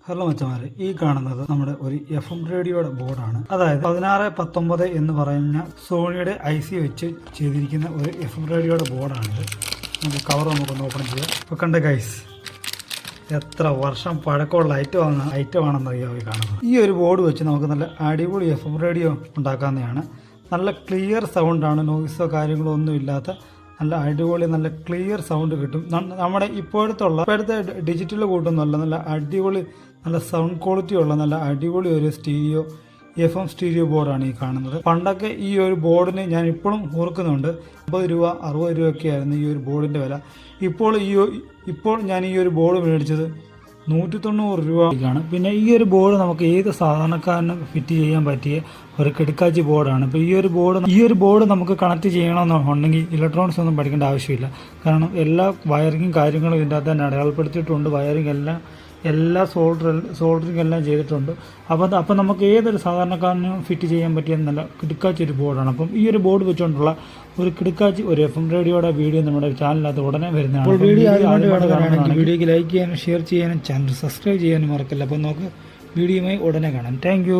Hello മച്ചമാരെ, ഈ കാണുന്നത് നമ്മുടെ ഒരു FM റേഡിയോയുടെ ബോർഡാണ്. അതായത് 1619 എന്ന് പറയുന്ന സോണിയുടെ IC വെച്ച് ചെയ്തിരിക്കുന്ന ഒരു FM റേഡിയോയുടെ ബോർഡാണിത്. നമുക്ക് കവർ നമുക്കൊന്ന് ഓപ്പൺ ചെയ്യാം. ഇപ്പോൾ കണ്ട ഗൈസ്, എത്ര വർഷം പഴക്കമുള്ള ഐറ്റമാണെന്ന് അറിയാം ഈ കാണുന്നത്. ഈ ഒരു ബോർഡ് വെച്ച് നമുക്ക് നല്ല അടിപൊളി FM റേഡിയോ ഉണ്ടാക്കാവുന്നതാണ്. നല്ല ക്ലിയർ സൗണ്ടാണ്, നോയിസോ കാര്യങ്ങളോ ഒന്നും ഇല്ലാത്ത നല്ല അടിപൊളി നല്ല ക്ലിയർ സൗണ്ട് കിട്ടും. നമ്മുടെ ഇപ്പോഴത്തെ ഡിജിറ്റൽ കൂട്ടൊന്നുമല്ല, നല്ല അടിപൊളി നല്ല സൗണ്ട് ക്വാളിറ്റി ഉള്ള നല്ല അടിപൊളി ഒരു FM സ്റ്റീരിയോ ബോർഡാണ് ഈ കാണുന്നത്. പണ്ടൊക്കെ ഈ ഒരു ബോർഡിന് ഞാൻ ഇപ്പോഴും ഓർക്കുന്നുണ്ട്, 50 രൂപ 60 രൂപയൊക്കെ ആയിരുന്നു ഈ ഒരു ബോർഡിൻ്റെ വില. ഇപ്പോൾ ഞാൻ ഈ ഒരു ബോർഡ് മേടിച്ചത് 190 രൂപയ്ക്കാണ്. പിന്നെ ഈ ഒരു ബോർഡ് നമുക്ക് ഏത് സാധാരണക്കാരനും ഫിറ്റ് ചെയ്യാൻ പറ്റിയ ഒരു കിടക്കാച്ചി ബോർഡാണ്. ഇപ്പോൾ ഈ ഒരു ബോർഡ് നമുക്ക് കണക്ട് ചെയ്യണമെന്നുണ്ടെങ്കിൽ ഇലക്ട്രോണിക്സ് ഒന്നും പഠിക്കേണ്ട ആവശ്യമില്ല. കാരണം എല്ലാ വയറിങ്ങും കാര്യങ്ങളും ഇതിൻ്റെ അകത്ത് തന്നെ അടയാളപ്പെടുത്തിയിട്ടുണ്ട്. വയറിങ് എല്ലാ സോൾഡറിങ് എല്ലാം ചെയ്തിട്ടുണ്ട്. അപ്പോൾ നമുക്ക് ഏതൊരു സാധാരണക്കാരനും ഫിറ്റ് ചെയ്യാൻ പറ്റിയ നല്ല കിടക്കാച്ചി ഒരു ബോർഡാണ്. അപ്പം ഈ ഒരു ബോർഡ് വെച്ചുകൊണ്ടുള്ള ഒരു കിടക്കാച്ചി ഒരു FM റേഡിയോയുടെ വീഡിയോ നമ്മുടെ ചാനലിനകത്ത് ഉടനെ വരുന്നതാണ്. അപ്പോൾ വീഡിയോയ്ക്ക് ലൈക്ക് ചെയ്യാനും ഷെയർ ചെയ്യാനും ചാനൽ സബ്സ്ക്രൈബ് ചെയ്യാനും മറക്കില്ല. അപ്പോൾ നമുക്ക് വീഡിയോയുമായി ഉടനെ കാണാം. താങ്ക്